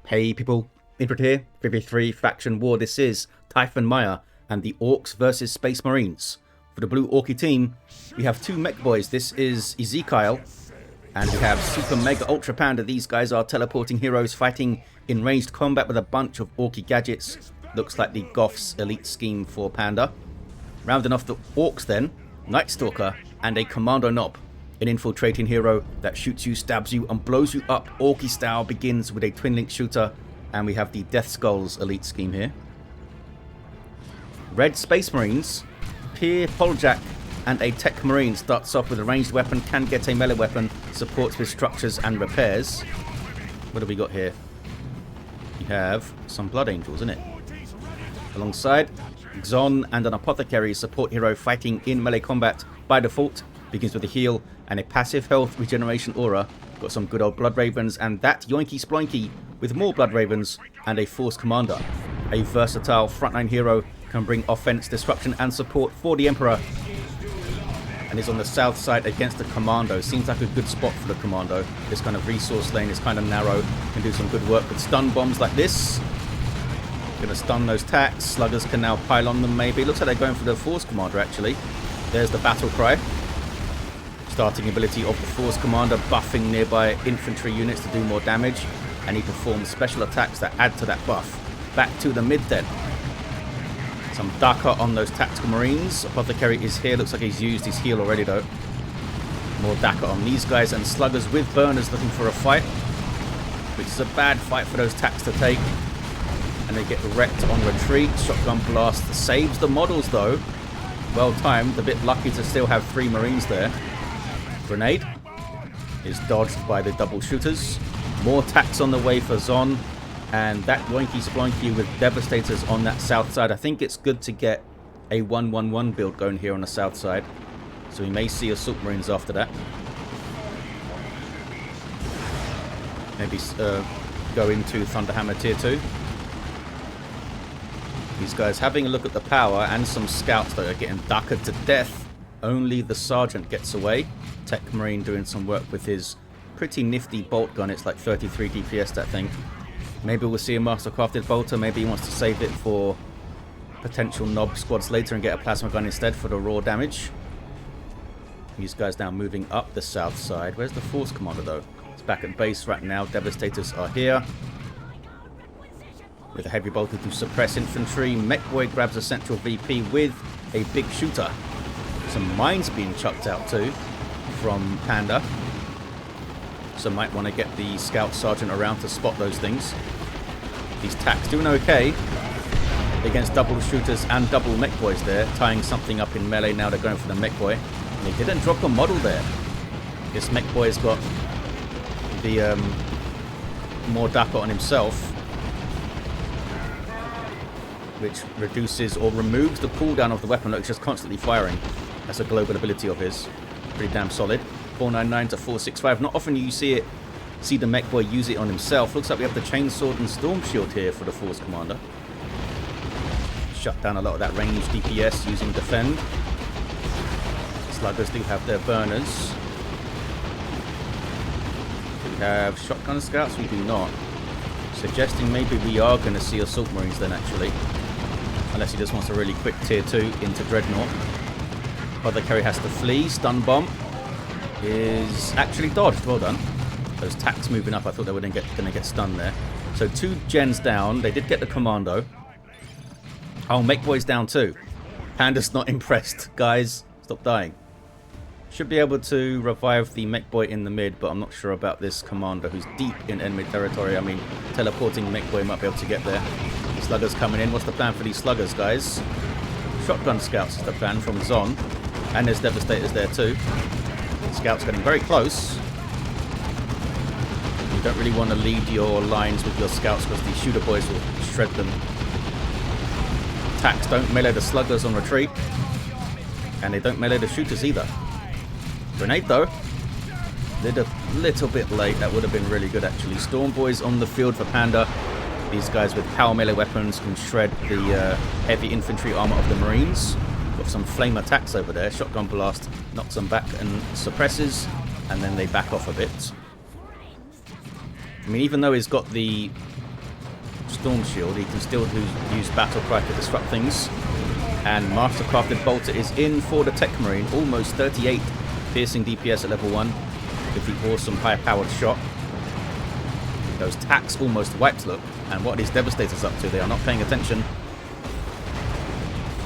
Hey people, Infant here, 53 Faction War. This is Typhon Maya and the Orks versus Space Marines. For the blue Orky team, we have two Mekboys. This is Ezekyle, and we have SuperMegaUltraPanda. These guys are teleporting heroes fighting in ranged combat with a bunch of Orky gadgets. Looks like the Goth's elite scheme for Panda. Rounding off the Orks then, Stalker and a Kommando Knob. An infiltrating hero that shoots you, stabs you, and blows you up. Orky style begins with a twin link shooter, and we have the Death Skulls elite scheme here. Red Space Marines, PierPolJak and a Techmarine. Starts off with a ranged weapon, can get a melee weapon, supports with structures and repairs. What have we got here? We have some Blood Angels, isn't it? Alongside, Xon and an Apothecary support hero fighting in melee combat by default. Begins with a heal and a passive health regeneration aura. Got some good old Blood Ravens and Thatyoinkysploinky with more Blood Ravens and a Force Commander. A versatile frontline hero, can bring offense, disruption and support for the Emperor. And is on the south side against the Kommando. Seems like a good spot for the Kommando. This kind of resource lane is kind of narrow. Can do some good work with stun bombs like this. Gonna stun those tacks. Sluggers can now pile on them maybe. Looks like they're going for the Force Commander actually. There's the battle cry. Starting ability of the Force Commander, buffing nearby infantry units to do more damage, and he performs special attacks that add to that buff. Back to the mid then. Some Daka on those tactical marines. Apothecary is here, looks like he's used his heal already though. More Daka on these guys, and sluggers with burners looking for a fight, which is a bad fight for those tacks to take. And they get wrecked on retreat. Shotgun blast saves the models though. Well timed, a bit lucky to still have 3 marines there. Grenade is dodged by the double shooters. More tacks on the way for Xon, and that Thatyoinkysploinky with Devastators on that south side. I think it's good to get a 1-1-1 build going here on the south side, so we may see Assault Marines after that. Maybe go into Thunderhammer tier 2. These guys having a look at the power, and some scouts that are getting duckered to death. Only the Sergeant gets away. Techmarine doing some work with his pretty nifty bolt gun. It's like 33 DPS, that thing. Maybe we'll see a mastercrafted bolter. Maybe he wants to save it for potential knob squads later and get a plasma gun instead for the raw damage. These guys now moving up the south side. Where's the Force Commander though? It's back at base right now. Devastators are here. With a heavy bolter to suppress infantry. Mekboy grabs a central VP with a big shooter. Some mines being chucked out too from Panda. So might want to get the Scout Sergeant around to spot those things. These tacks doing okay against double shooters and double Mekboys there. Tying something up in melee. Now they're going for the Mekboy. And they didn't drop a model there. This Mekboy's got the more Dapper on himself, which reduces or removes the cooldown of the weapon. Look, it's just constantly firing. That's a global ability of his. Pretty damn solid. 499 to 465. Not often you see the Mekboy use it on himself. Looks like we have the Chainsword and Storm Shield here for the Force Commander. Shut down a lot of that ranged DPS using Defend. Sluggers do have their burners. Do we have Shotgun Scouts? We do not. Suggesting maybe we are going to see Assault Marines then actually. Unless he just wants a really quick tier 2 into Dreadnought. Apothecary has to flee. Stun Bomb is actually dodged. Well done. Those tacks moving up. I thought they were going to get stunned there. So 2 gens down. They did get the Kommando. Oh, Mekboy's down too. Panda's not impressed. Guys, stop dying. Should be able to revive the Mekboy in the mid, but I'm not sure about this Kommando who's deep in enemy territory. I mean, teleporting Mekboy might be able to get there. Sluggers coming in. What's the plan for these sluggers, guys? Shotgun Scouts is the plan from Xon. And there's Devastators there too. Scouts getting very close. You don't really want to lead your lines with your scouts because the shooter boys will shred them. Attacks don't melee the sluggers on retreat. And they don't melee the shooters either. Grenade though. Did a little bit late. That would have been really good actually. Storm Boys on the field for Panda. These guys with power melee weapons can shred the heavy infantry armor of the Marines. Got some flame attacks over there. Shotgun blast knocks them back and suppresses, and then they back off a bit. I mean, even though he's got the Storm Shield, he can still use Battle Cry to disrupt things. And Mastercrafted Bolter is in for the Techmarine, almost 38 piercing DPS at level 1 with the awesome high-powered shot. Those tacks almost wiped, look. And what are these Devastators up to? They are not paying attention.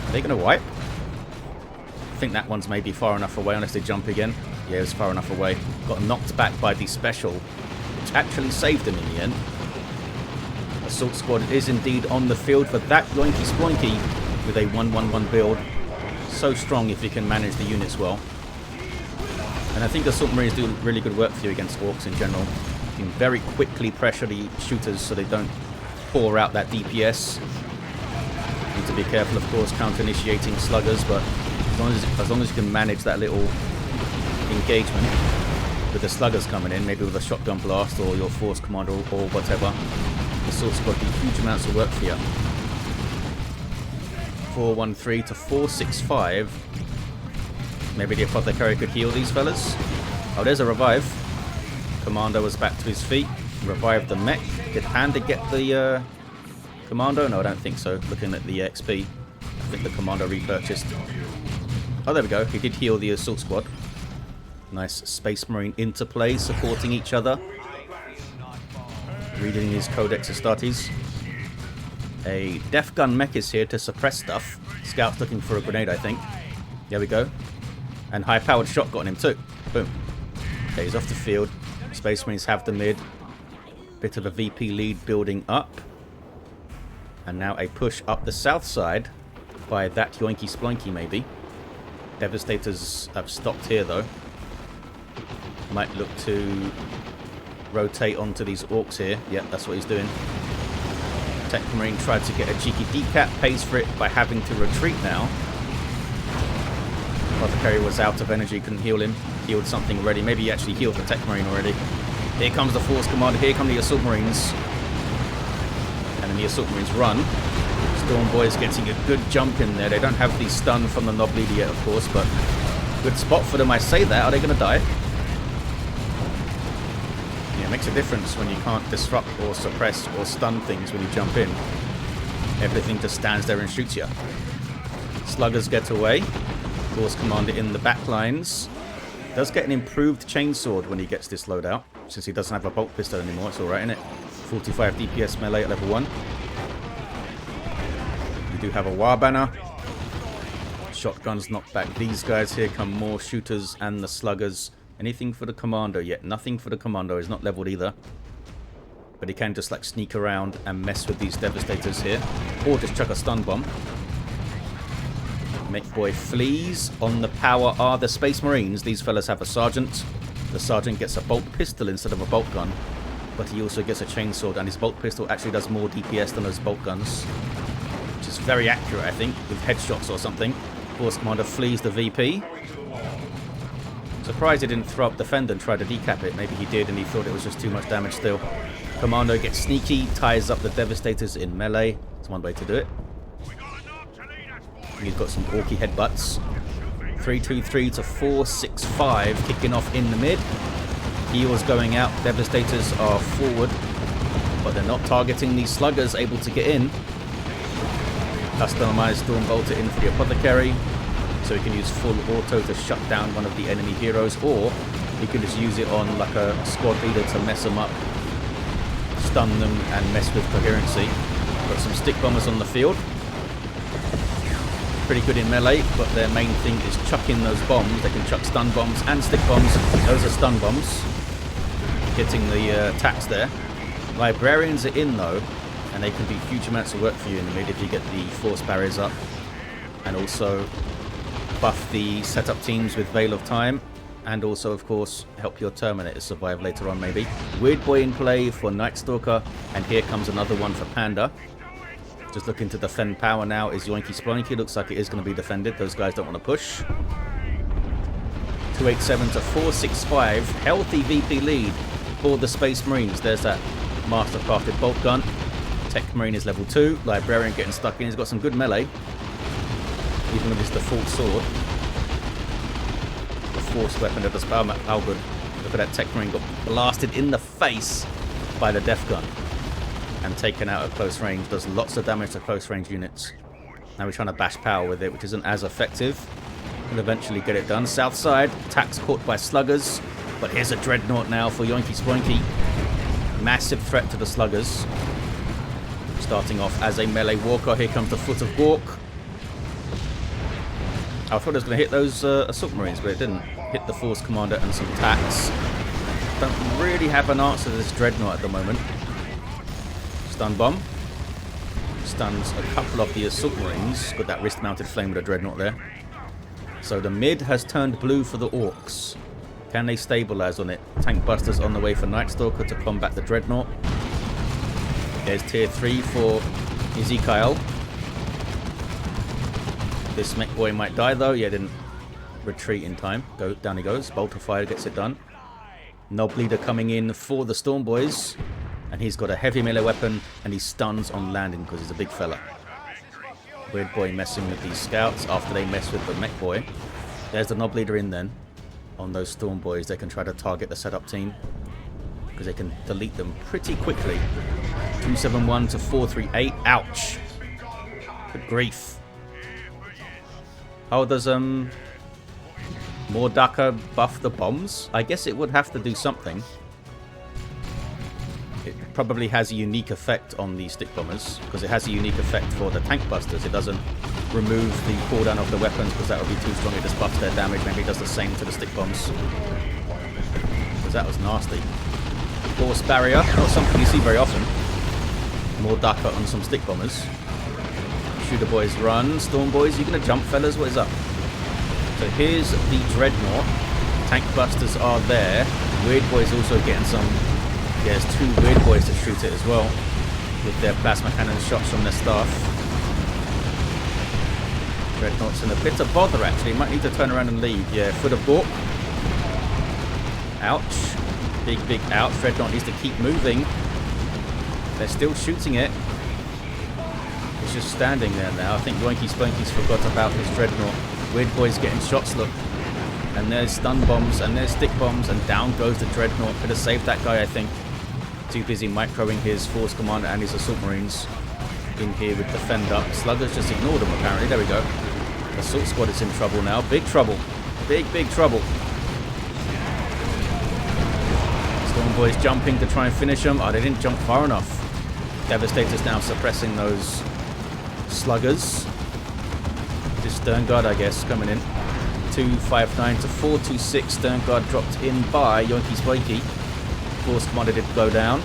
Are they going to wipe? I think that one's maybe far enough away unless they jump again. Yeah, it's far enough away. Got knocked back by the special, which actually saved him in the end. Assault Squad is indeed on the field for Thatyoinkysploinky with a 1-1-1 build. So strong if you can manage the units well. And I think Assault Marines do really good work for you against Orks in general. You can very quickly pressure the shooters so they don't pour out that DPS. Need to be careful, of course, counter-initiating sluggers, but as long as you can manage that little engagement with the sluggers coming in, maybe with a shotgun blast or your force commander or whatever, the Assault Squad do huge amounts of work for you. 413 to 465. Maybe the Apothecary could heal these fellas. Oh, there's a revive. Kommando was back to his feet. Revived the mech. Did Panda get the Kommando? No, I don't think so. Looking at the XP, I think the Kommando repurchased. Oh, there we go. He did heal the Assault Squad. Nice Space Marine interplay, supporting each other. Reading his Codex Astartes. A Death Gun mech is here to suppress stuff. Scout's looking for a grenade, I think. There we go. And high-powered shot got on him too. Boom. Okay, he's off the field. Space Marines have the mid. Bit of a VP lead building up. And now a push up the south side by Thatyoinkysploinky maybe. Devastators have stopped here though. Might look to rotate onto these Orks here. Yep, that's what he's doing. Techmarine tried to get a cheeky decap. Pays for it by having to retreat now. Apothecary was out of energy, couldn't heal him. Healed something already. Maybe he actually healed the Techmarine already. Here comes the Force Commander. Here come the Assault Marines. And then the Assault Marines run. Storm Boy's getting a good jump in there. They don't have the stun from the Knob Leader yet, of course, but good spot for them. I say that. Are they going to die? Yeah, it makes a difference when you can't disrupt or suppress or stun things when you jump in. Everything just stands there and shoots you. Sluggers get away. Force Commander in the back lines. Does get an improved chainsword when he gets this loadout. Since he doesn't have a bolt pistol anymore, it's alright, isn't it? 45 DPS melee at level 1. We do have a War Banner. Shotguns knock back these guys. Here come more shooters and the sluggers. Anything for the Kommando yet? Nothing for the Kommando. He's not leveled either. But he can just like sneak around and mess with these Devastators here. Or just chuck a stun bomb. Mekboy flees. On the power are the Space Marines. These fellas have a Sergeant. The Sergeant gets a bolt pistol instead of a bolt gun. But he also gets a chainsword. And his bolt pistol actually does more DPS than those bolt guns. Which is very accurate, I think, with headshots or something. Force Commander flees the VP. Surprised he didn't throw up the Fender and try to decap it. Maybe he did and he thought it was just too much damage still. Commando gets sneaky. Ties up the Devastators in melee. That's one way to do it. He's got some orky headbutts. 323 to 465, kicking off in the mid. Heals going out, Devastators are forward, but they're not targeting these sluggers, able to get in. Customized Storm Bolter in for the Apothecary, so he can use full auto to shut down one of the enemy heroes, or he can just use it on like a squad leader to mess them up, stun them, and mess with coherency. Got some stick bombers on the field. Pretty good in melee, but their main thing is chucking those bombs. They can chuck stun bombs and stick bombs. Those are stun bombs. Getting the attacks there. Librarians are in though, and they can do huge amounts of work for you in the mid if you get the force barriers up. And also buff the setup teams with Veil of Time. And also, of course, help your Terminators survive later on maybe. Weird Boy in play for Night Stalker. And here comes another one for Panda. Just looking to defend power now is Yoinkysploinky. Looks like it is going to be defended. Those guys don't want to push. 287 to 465. Healthy VP lead for the Space Marines. There's that Mastercrafted bolt gun. Techmarine is level 2. Librarian getting stuck in. He's got some good melee. Even with his default sword. The force weapon that does power map. How good. Look at that Techmarine got blasted in the face by the Death Gun. and taken out at close range. Does lots of damage to close range units. Now we're trying to bash power with it, which isn't as effective. We'll eventually get it done. South side, attacks caught by sluggers. But here's a dreadnought now for Yoinky Massive threat to the sluggers. Starting off as a melee walker. Here comes the Foot of Gork. I thought it was going to hit those assault marines, but it didn't. Hit the force commander and some attacks. Don't really have an answer to this dreadnought at the moment. Stun bomb. Stuns a couple of the assault marines. Got that wrist-mounted flame with a dreadnought there. So the mid has turned blue for the Orks. Can they stabilize on it? Tank busters on the way for Night Stalker to combat the dreadnought. There's tier 3 for Ezekyle. This Mekboy might die though. Yeah, didn't retreat in time. Down he goes. Bolt of fire gets it done. Knob leader coming in for the Storm Boys. And he's got a heavy melee weapon and he stuns on landing because he's a big fella. Weird boy messing with these scouts after they mess with the Mekboy. There's the Knob leader in then. On those Storm Boys, they can try to target the setup team because they can delete them pretty quickly. 271 to 438. Ouch. Good grief. How does Mordaka buff the bombs? I guess it would have to do something. It probably has a unique effect on the stick bombers because it has a unique effect for the tank busters. It doesn't remove the cooldown of the weapons because that would be too strong. It just buffs their damage. Maybe it does the same to the stick bombs. Because that was nasty. Force barrier, not something you see very often. More Daka on some stick bombers. Shooter boys run. Storm boys, you gonna jump, fellas? What is up? So here's the dreadnought. Tank busters are there. Weird boys also getting some. Yeah, there's 2 weird boys to shoot it as well with their plasma cannon shots from their staff. Dreadnought's in a bit of bother actually. Might need to turn around and leave. Yeah, Foot of Gork. Ouch. Big ouch. Dreadnought needs to keep moving. They're still shooting it. It's just standing there now. I think Yoinky forgot about his dreadnought. Weird boys getting shots, look. And there's stun bombs and there's stick bombs and down goes the dreadnought. Could have saved that guy, I think. Too busy microing his force commander and his assault marines in here with defend up. Sluggers just ignored them apparently. There we go. Assault squad is in trouble now. Big trouble. Big trouble. Storm boys jumping to try and finish them. Oh, they didn't jump far enough. Devastator's now suppressing those sluggers. This Stern Guard, I guess, coming in. 259 to 426. Stern Guard dropped in by Yoinky. Force commander did go down.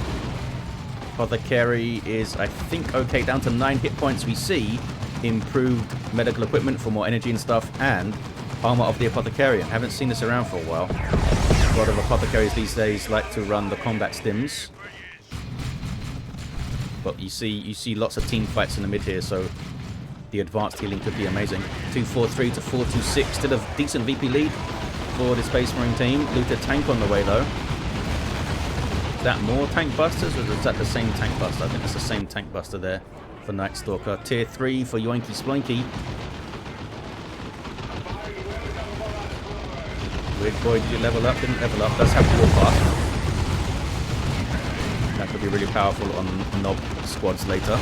Apothecary is, I think, okay. Down to 9 hit points. We see improved medical equipment for more energy and stuff, and armor of the Apothecary. I haven't seen this around for a while. A lot of Apothecaries these days like to run the combat stims. But you see lots of team fights in the mid here, so the advanced healing could be amazing. 243 to 426. Still a decent VP lead for the Space Marine team. Looted tank on the way though. Is that more tank busters or is that the same tank buster? I think it's the same tank buster there for Night Stalker. Tier 3 for Yoinky. Weird boy, did you level up? Didn't level up. Does have warpath. That could be really powerful on knob squads later.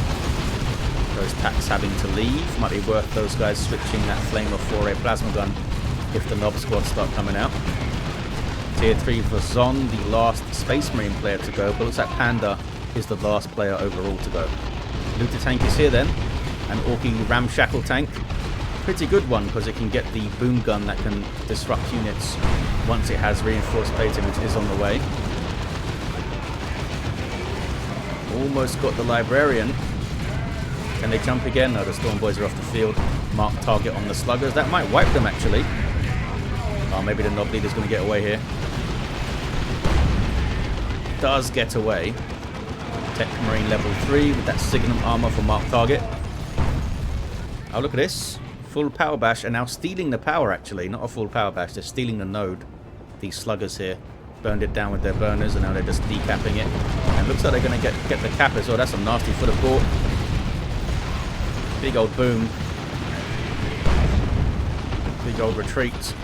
Those packs having to leave. Might be worth those guys switching that Flame of 4A plasma gun if the knob squads start coming out. Tier 3 for Zon, the last Space Marine player to go. But looks like Panda is the last player overall to go. Looter tank is here then. An Orky ramshackle tank. Pretty good one because it can get the boom gun that can disrupt units once it has reinforced plating, which is on the way. Almost got the Librarian. Can they jump again? No, the Storm Boys are off the field. Mark target on the Sluggers. That might wipe them actually. Oh, maybe the Knob Leader's going to get away here. Does get away. Techmarine level 3 with that Signum armor for mark target. Oh, look at this. Full power bash, and now stealing the power actually. Not a full power bash, they're stealing the node. These Sluggers here. Burned it down with their burners, and now they're just decapping it. And looks like they're going to get the cap as well. That's a nasty Foot of Gork. Big old boom. Big old retreat.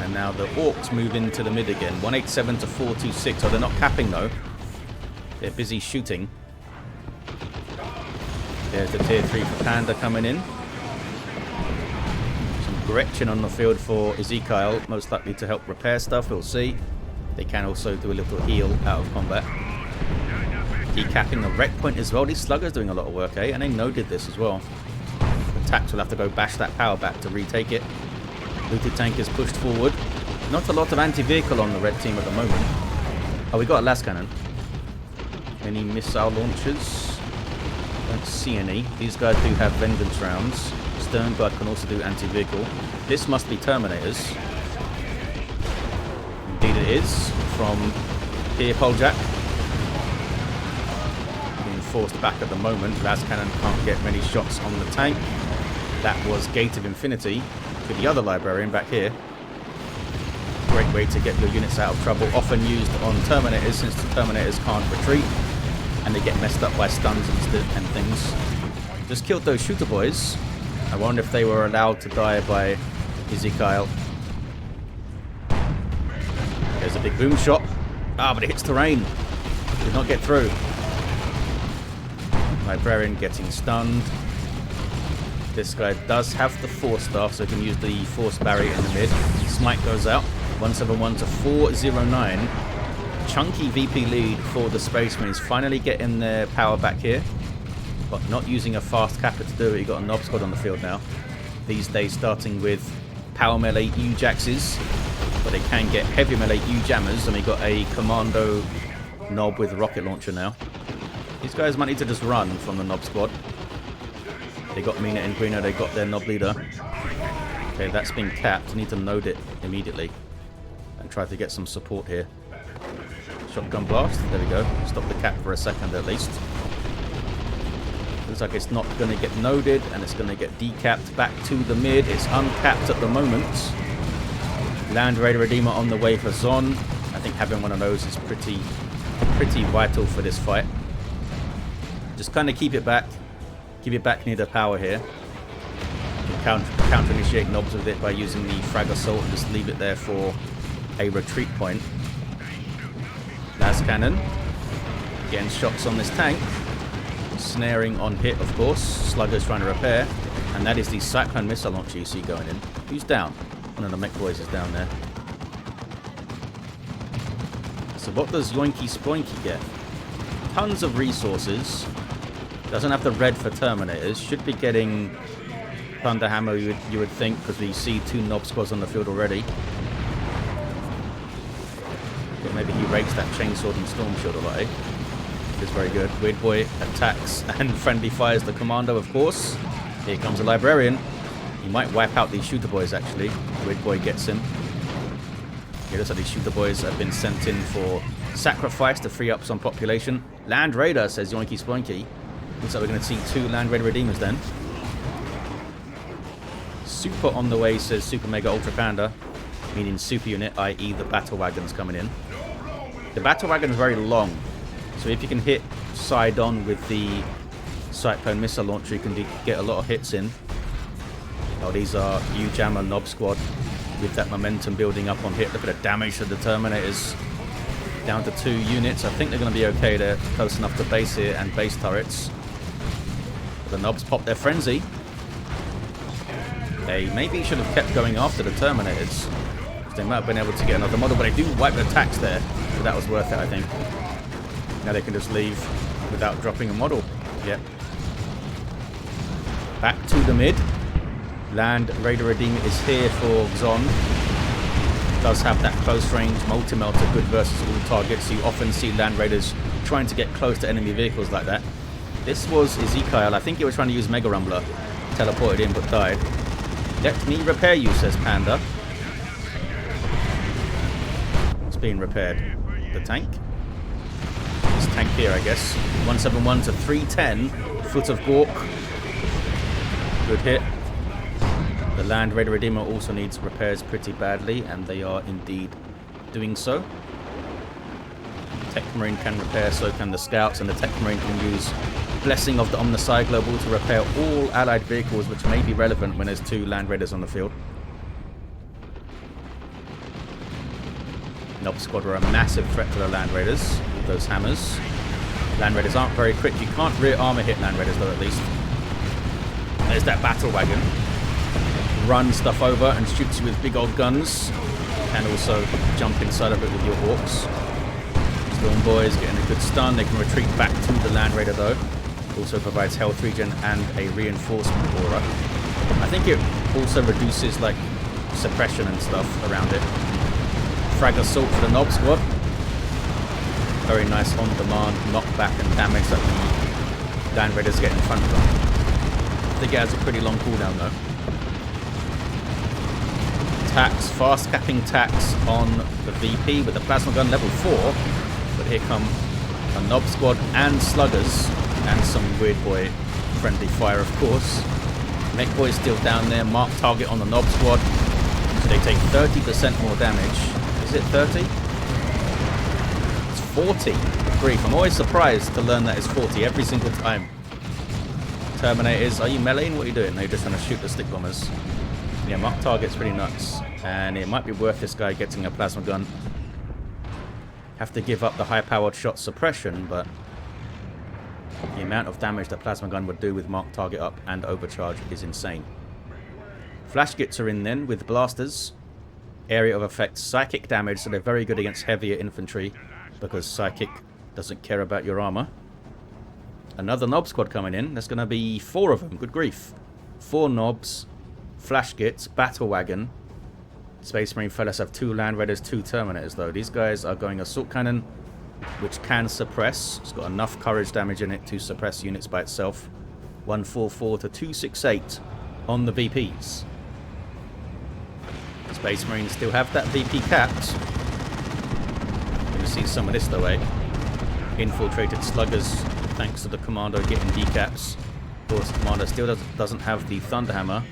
And now the Orks move into the mid again. 187 to 426. Oh, they're not capping though. They're busy shooting. There's the tier 3 for Panda coming in. Some Gretchen on the field for Ezekyle, most likely to help repair stuff, we'll see. They can also do a little heal out of combat. Decapping the wreck point as well. These sluggers doing a lot of work, eh? And they noded this as well. The Tax will have to go bash that power back to retake it. Looted tank is pushed forward. Not a lot of anti-vehicle on the red team at the moment. Oh, we got a las cannon. Any missile launchers? Don't see any. These guys do have vengeance rounds. Stern Guard can also do anti-vehicle. This must be Terminators. Indeed it is. From PierPolJak. Being forced back at the moment. Las cannon can't get many shots on the tank. That was Gate of Infinity to the other librarian back here. Great way to get your units out of trouble. Often used on Terminators since the Terminators can't retreat. And they get messed up by stuns and things. Just killed those shooter boys. I wonder if they were allowed to die by Ezekyle. There's a big boom shot. Ah, but it hits terrain. Did not get through. Librarian getting stunned. This guy does have the Force Staff, so he can use the Force Barrier in the mid. Smite goes out. 171 to 409. Chunky VP lead for the Spacemen. He's finally getting their power back here, but not using a fast capper to do it. He got a Knob Squad on the field now. These days starting with power melee U-Jaxes, but they can get heavy melee U-Jammers, and we got a Kommando Knob with a rocket launcher now. These guys might need to just run from the Knob Squad. They got Mina and Guino, they got their Knob Leader. Okay, that's been capped. Need to node it immediately and try to get some support here. Shotgun blast. There we go. Stop the cap for a second at least. Looks like it's not going to get noded and it's going to get decapped back to the mid. It's uncapped at the moment. Land Raider Redeemer on the way for Zon. I think having one of those is pretty vital for this fight. Just kind of keep it back. Keep it back near the power here. You can counter-initiate knobs with it by using the Frag Assault and just leave it there for a retreat point. Las cannon. Getting shots on this tank. Snaring on hit, of course. Sluggers trying to repair. And that is the Cyclone missile launcher you see going in. Who's down? One of the Mekboys is down there. So what does Yoinky get? Tons of resources. Doesn't have the red for Terminators. Should be getting Thunder Hammer, you would think, because we see 2 Knob Squads on the field already. But maybe he rakes that Chainsword and Storm Shield a lot, eh? It's very good. Weird Boy attacks and friendly fires the Kommando, of course. Here comes a Librarian. He might wipe out these shooter boys, actually. Weird Boy gets him. It looks like these shooter boys have been sent in for sacrifice to free up some population. Land Raider, says Yoinky. Looks like we're going to see 2 Land Raider Redeemers then. Super on the way, says SuperMegaUltraPanda. Meaning super unit, i.e. the battle wagons coming in. The battle wagon is very long. So if you can hit side on with the Cyclone missile launcher, you can get a lot of hits in. Oh, these are U-Jammer Knob Squad with that momentum building up on hit. Look at the damage to the Terminators. Down to 2 units. I think they're going to be okay. They're close enough to base here and base turrets. The Knobs pop their frenzy. They maybe should have kept going after the Terminators. They might have been able to get another model, but they do wipe the tax there. So that was worth it, I think. Now they can just leave without dropping a model. Yep. Back to the mid. Land Raider Redeemer is here for Xon. Does have that close range multi-melter, good versus all targets. You often see Land Raiders trying to get close to enemy vehicles like that. This was Ezekyle. I think he was trying to use Mega Rumbler. Teleported in but died. Let me repair you, says Panda. It's being repaired. The tank. This tank here, I guess. 171 to 310. Foot of Gork. Good hit. The Land Raider Redeemer also needs repairs pretty badly, and they are indeed doing so. Techmarine can repair, so can the Scouts, and the Techmarine can use Blessing of the Omnisci Global to repair all allied vehicles, which may be relevant when there's 2 Land Raiders on the field. Knob Squad are a massive threat to the Land Raiders with those hammers. Land Raiders aren't very quick. You can't rear armor hit Land Raiders though, at least. There's that battle wagon. Run stuff over and shoots you with big old guns. And also jump inside of it with your Orks. Storm Boys getting a good stun. They can retreat back to the Land Raider though. Also provides health regen and a reinforcement aura. I think it also reduces like suppression and stuff around it. Frag Assault for the Nob Squad. Very nice on-demand knockback and damage that the Land Raiders get in front of them. I think it has a pretty long cooldown though. Tax, fast capping tax on the VP with the plasma gun level 4. But here come a Nob Squad and Sluggers and some Weird Boy friendly fire of course. Mekboy still down there, mark target on the Nob Squad. So they take 30% more damage. Is it 30? It's 40. Grief. I'm always surprised to learn that it's 40 every single time. Terminators, are you meleeing? What are you doing? They're just trying to shoot the stick bombers. Yeah, mark target's pretty nuts. And it might be worth this guy getting a plasma gun. Have to give up the high-powered shot suppression, but the amount of damage that plasma gun would do with mark target up and overcharge is insane. Flash Gits are in then with blasters. Area of effect, psychic damage, so they're very good against heavier infantry because psychic doesn't care about your armor. Another Nob Squad coming in. There's going to be 4 of them. Good grief. 4 Nobs, Flash Gits, Battle Wagon. Space Marine fellas have 2 Land Raiders, 2 Terminators though. These guys are going Assault Cannon, which can suppress. It's got enough courage damage in it to suppress units by itself. 144 to 268 on the VPs. Space Marines still have that VP capped. You see some of this though, eh? Infiltrated Sluggers, thanks to the Kommando getting decaps. Of course, Kommando still doesn't have the Thunderhammer.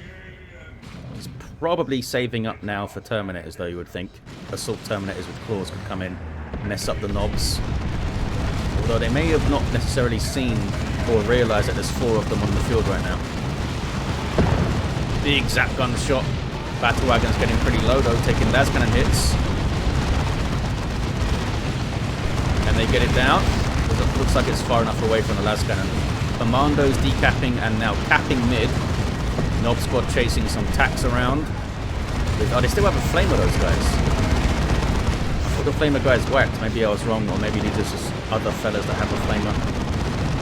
He's probably saving up now for Terminators though, you would think. Assault Terminators with claws could come in, mess up the Nobs. Although they may have not necessarily seen or realised that there's 4 of them on the field right now. Big zap gun shot. Battle Wagon's getting pretty low though, taking lascannon hits. Can they get it down? It looks like it's far enough away from the lascannon. Commando's decapping and now capping mid. Nob Squad chasing some tax around. Oh, they still have a flamer, those guys. I thought the flamer guys whacked. Maybe I was wrong, or maybe these are just other fellas that have a flamer.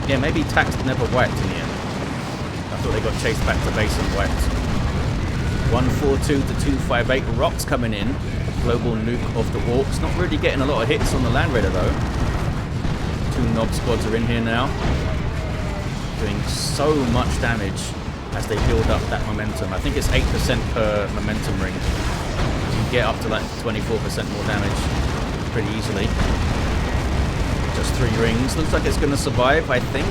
Yeah, maybe tax never whacked in the end. I thought they got chased back to base and whacked. 142 to 258. Rocks coming in. Global nuke of the Orks. Not really getting a lot of hits on the Land Raider though. 2 Nob Squads are in here now. Doing so much damage as they build up that momentum. I think it's 8% per momentum ring. You can get up to like 24% more damage pretty easily. Just 3 rings. Looks like it's going to survive, I think.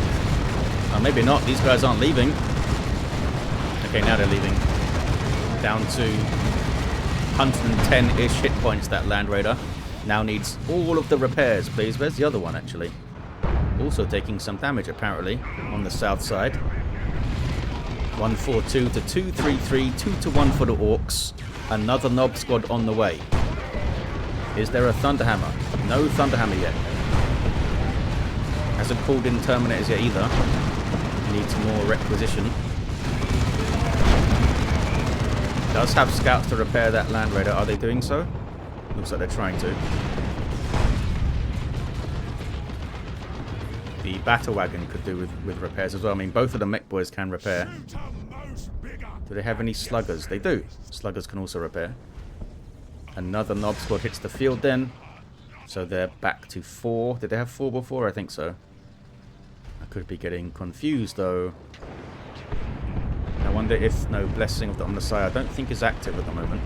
Maybe not. These guys aren't leaving. Okay, now they're leaving. Down to 110-ish hit points, that Land Raider. Now needs all of the repairs, please. Where's the other one, actually? Also taking some damage, apparently, on the south side. 142 to 233, 2 to 1 for the Orks. Another Nob Squad on the way. Is there a Thunderhammer? No Thunderhammer yet. Hasn't called in Terminators yet either. Needs more requisition. Does have scouts to repair that Land Raider. Are they doing so? Looks like they're trying to. The Battle Wagon could do with repairs as well. I mean, both of the Mekboys can repair. Do they have any Sluggers? They do. Sluggers can also repair. Another Nob Squad hits the field then. So they're back to 4. Did they have 4 before? I think so. I could be getting confused though. I wonder if no Blessing of the Omnissiah I don't think is active at the moment.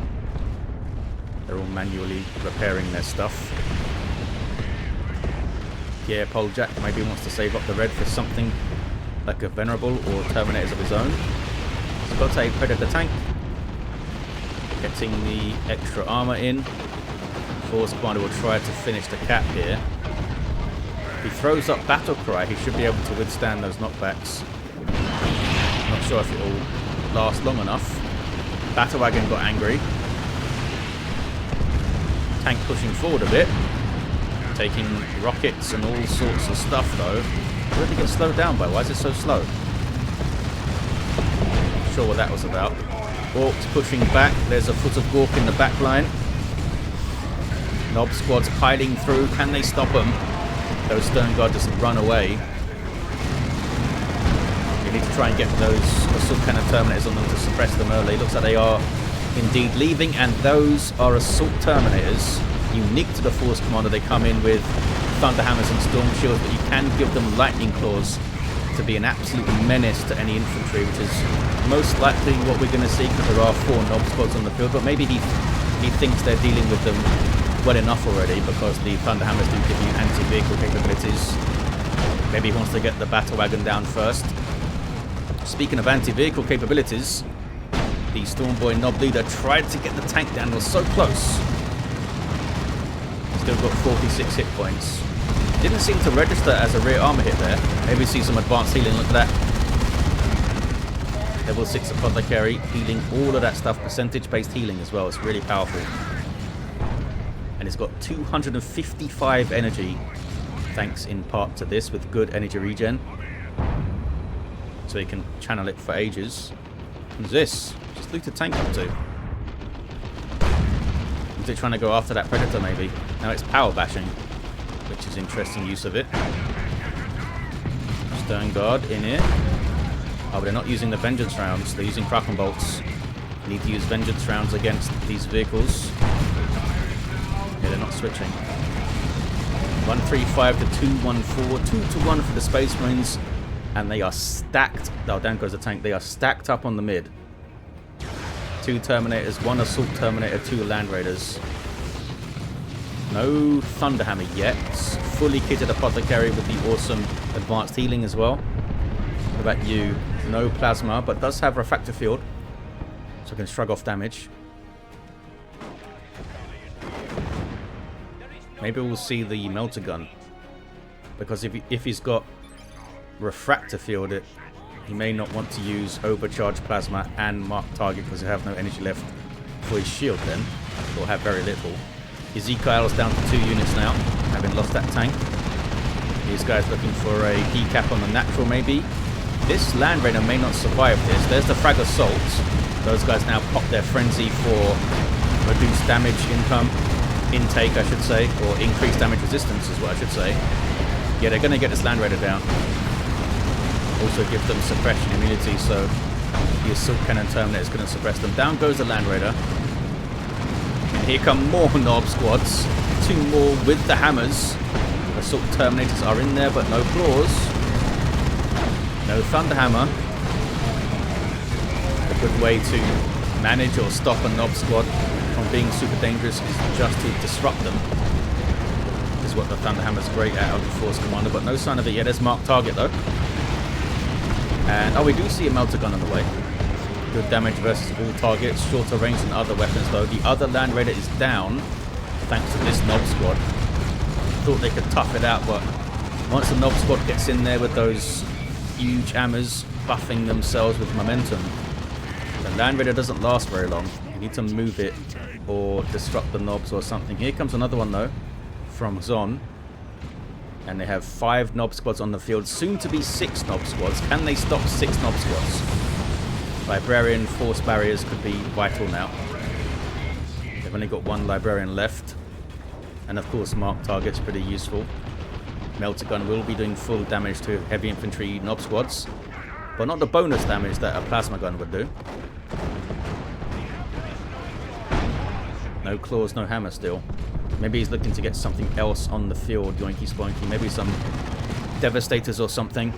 They're all manually repairing their stuff. PierPolJak maybe wants to save up the red for something like a Venerable or Terminators of his own. He's got a Predator tank. Getting the extra armor in. Force Kommando will try to finish the cap here. If he throws up Battle Cry, he should be able to withstand those knockbacks. Not sure if it will last long enough. Battle Wagon got angry. Tank pushing forward a bit. Taking rockets and all sorts of stuff though. Where did it get slowed down by? Why is it so slow? sure what that was about. Orks pushing back. There's a foot of Gork in the back line. Nob squads piling through. Can they stop them? Those Stern Guard just run away. You need to try and get those assault cannon terminators on them to suppress them early. Looks like they are indeed leaving, and those are assault terminators unique to the Force Commander. They come in with thunder hammers and storm shields, but you can give them lightning claws to be an absolute menace to any infantry, which is most likely what we're going to see, because there are 4 Nob squads on the field. But maybe he thinks they're dealing with them well enough already, because the thunder hammers do give you anti-vehicle capabilities. Maybe he wants to get the battle wagon down first. Speaking of anti-vehicle capabilities, the Stormboy Nob leader tried to get the tank down. Was so close. Still got 46 hit points. Didn't seem to register as a rear armor hit there. Maybe see some advanced healing. Look at that. Level 6 Apothecary, healing all of that stuff. Percentage-based healing as well. It's really powerful. And it's got 255 energy, thanks in part to this, with good energy regen. So you can channel it for ages. What's this? Just loot a tank up to. Is it trying to go after that Predator maybe? Now it's power bashing, which is interesting use of it. Stern Guard in here. Oh, but they're not using the Vengeance rounds. They're using Kraken bolts. You need to use Vengeance rounds against these vehicles. Yeah, they're not switching. 135 to 214. 2 to 1 for the Space Marines. And they are stacked. Oh, down goes the tank. They are stacked up on the mid. 2 Terminators, 1 Assault Terminator, 2 Land Raiders. No Thunderhammer yet. Fully kitted Apothecary with the awesome advanced healing as well. What about you? No Plasma, but does have Refractor Field, so can shrug off damage. Maybe we'll see the Melter Gun, because if he's got Refractor Field, he may not want to use Overcharged Plasma and Mark Target, because he'll have no energy left for his shield then, or have very little. Ezekyle's down to 2 units now, having lost that tank. These guys looking for a decap on the natural maybe. This Land Raider may not survive this. There's the Frag Assault. Those guys now pop their Frenzy for reduced damage intake, I should say, or increased damage resistance is what I should say. Yeah, they're going to get this Land Raider down. Also give them suppression immunity, so the Assault Cannon Terminator is going to suppress them. Down goes the Land Raider. And here come more Nob squads. 2 more with the hammers. Assault Terminators are in there, but no claws. No Thunderhammer. A good way to manage or stop a Nob squad from being super dangerous is just to disrupt them. This is what the Thunderhammer's great at of the Force Commander, but no sign of it yet. There's Mark Target though. And oh, we do see a Melter Gun on the way. Good damage versus all targets. Shorter range than other weapons though. The other Land Raider is down thanks to this Nob squad. Thought they could tough it out, but once the Nob squad gets in there with those huge hammers buffing themselves with momentum, the Land Raider doesn't last very long. You need to move it or disrupt the Nobs or something. Here comes another one though from Zon, and they have 5 Nob squads on the field, soon to be 6 Nob squads. Can they stop 6 Nob squads? Librarian force barriers could be vital now. They've only got 1 Librarian left, and of course Mark Target's pretty useful. Melter Gun will be doing full damage to heavy infantry Nob squads, but not the bonus damage that a Plasma Gun would do. No claws, no hammer still. Maybe he's looking to get something else on the field, Yoinky-Sploinky. Maybe some Devastators or something.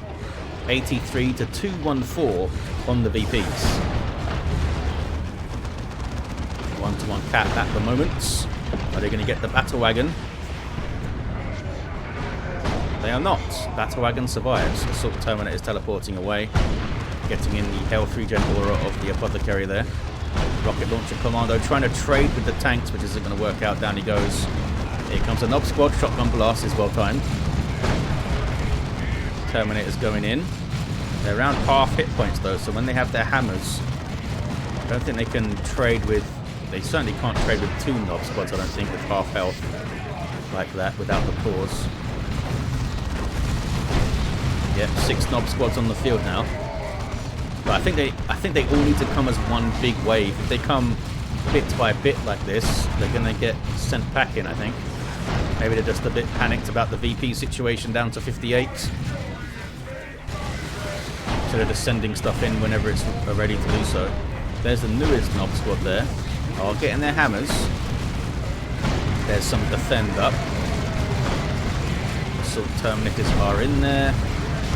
83 to 214 on the VPs. 1-to-1 cap at the moment. Are they going to get the Battle Wagon? They are not. Battle Wagon survives. Assault Terminator is teleporting away, getting in the Health Regen aura of the Apothecary there. Rocket Launcher Kommando trying to trade with the tanks, which isn't going to work out. Down he goes. Here comes a Nob squad. Shotgun blast is well timed. Terminators going in. They're around half hit points though, so when they have their hammers, I don't think they can trade with. They certainly can't trade with 2 Nob squads, I don't think, with half health like that without the claws. Yep, 6 Nob squads on the field now. But I think they all need to come as one big wave. If they come bit by bit like this, they're going to get sent packing, I think. Maybe they're just a bit panicked about the VP situation down to 58. So they're just sending stuff in whenever it's ready to do so. There's the newest Nob squad there. Oh, getting their hammers. There's some defend up. Assault Terminators are in there.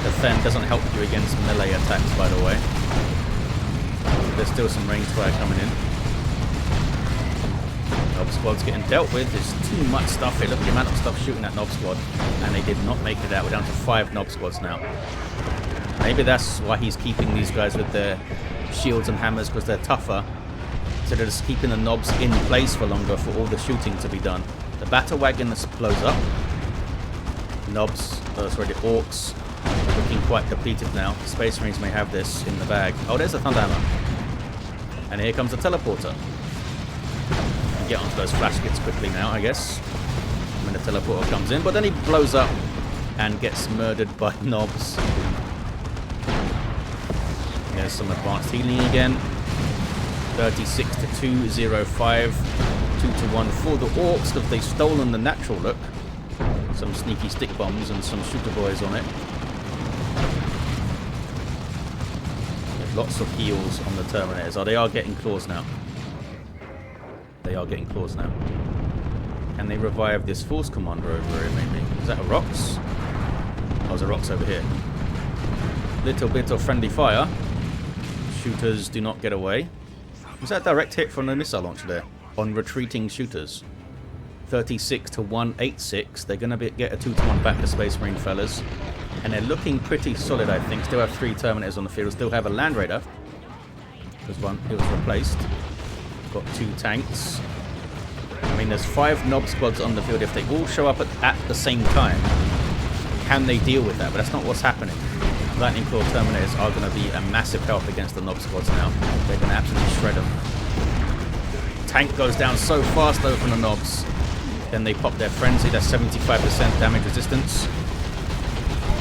Defend doesn't help you against melee attacks, by the way. There's still some range fire coming in. Nob squad's getting dealt with. There's too much stuff here. Look at the amount of stuff shooting at Nob squad. And they did not make it out. We're down to 5 Nob squads now. Maybe that's why he's keeping these guys with their shields and hammers, because they're tougher. So they're just keeping the Nobs in place for longer for all the shooting to be done. The battle wagon blows up. Nobs, sorry, the Orks are looking quite depleted now. Space Marines may have this in the bag. Oh, there's the Thunder Hammer. And here comes the teleporter. Get onto those flash kits quickly now, I guess, when the teleporter comes in. But then he blows up and gets murdered by Nobs. There's some advanced healing again. 36 to 205, 2 to 1 for the Orks, because they've stolen the natural look. Some sneaky stick bombs and some shooter boys on it. There's lots of heals on the Terminators. Oh, they are getting claws now. They are getting claws now. Can they revive this Force Commander over here, maybe? Is that a Rocks? Oh, there's a Rocks over here. Little bit of friendly fire. Shooters do not get away. Was that a direct hit from the missile launcher there? On retreating shooters. 36 to 186. They're going to get a 2 to 1 back to Space Marine fellas. And they're looking pretty solid, I think. Still have 3 Terminators on the field. Still have a Land Raider. Because one, it was replaced. Got 2 tanks. I mean, there's 5 Nob squads on the field. If they all show up at the same time, can they deal with that? But that's not what's happening. Lightning Claw Terminators are going to be a massive help against the Nob squads now. They're going to absolutely shred them. Tank goes down so fast though from the Nobs. Then they pop their Frenzy. That's 75% damage resistance.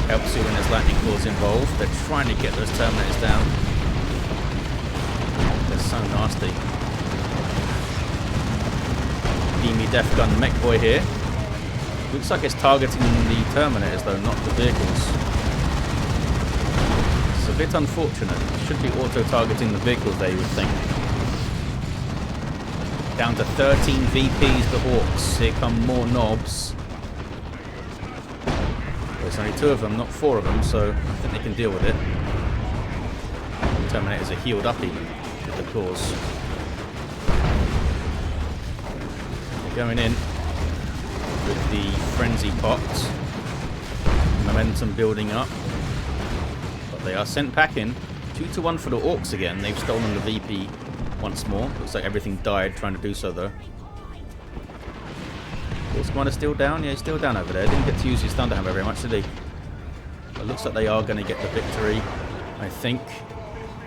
Helps you when there's Lightning Claws involved. They're trying to get those Terminators down. They're so nasty. Beamy Death Gun Mekboy here. Looks like it's targeting the Terminators though, not the vehicles. It's a bit unfortunate. It should be auto-targeting the vehicles there, you would think. Down to 13 VPs, the Orks. Here come more Nobs. There's only 2 of them, not 4 of them, so I think they can deal with it. The Terminators are healed up even with the claws. They're going in with the Frenzy Pot. Momentum building up. But they are sent packing. 2 to 1 for the Orks again. They've stolen the VP once more. Looks like everything died trying to do so though. Force Commander still down? Yeah, he's still down over there. Didn't get to use his Thunder Hammer very much, did he? But looks like they are going to get the victory, I think.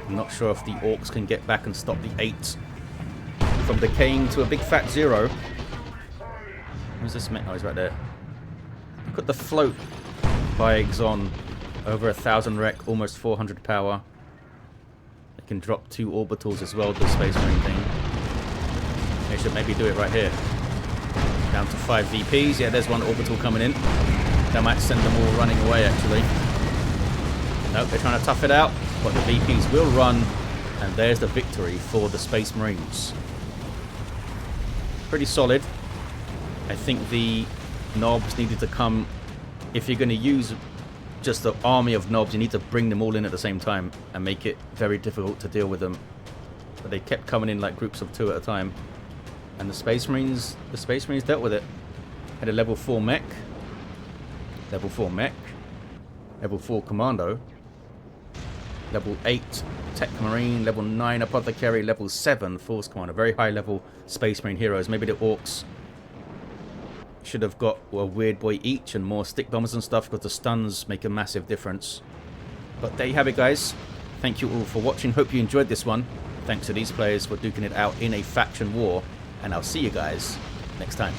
I'm not sure if the Orks can get back and stop the 8 from decaying to a big fat 0. Where's this? Oh, he's right there. Look at the float by Exxon. Over 1,000 wreck, almost 400 power. They can drop 2 orbitals as well, the Space Marine thing. They should maybe do it right here. Down to 5 VPs. Yeah, there's 1 orbital coming in. That might send them all running away, actually. Nope, they're trying to tough it out. But the VPs will run. And there's the victory for the Space Marines. Pretty solid. I think the Nobs needed to come... If you're going to use just the army of Nobs, you need to bring them all in at the same time and make it very difficult to deal with them. But they kept coming in like groups of 2 at a time. And the Space Marines dealt with it. Had a level 4 mech. Level 4 mech. Level 4 Kommando. Level 8 Techmarine. Level 9 Apothecary. Level 7 Force Commander. Very high level Space Marine heroes. Maybe the Orks should have got a Weird Boy each and more stick bombers and stuff, because the stuns make a massive difference. But there you have it, guys. Thank you all for watching. Hope you enjoyed this one. Thanks to these players for duking it out in a faction war. And I'll see you guys next time.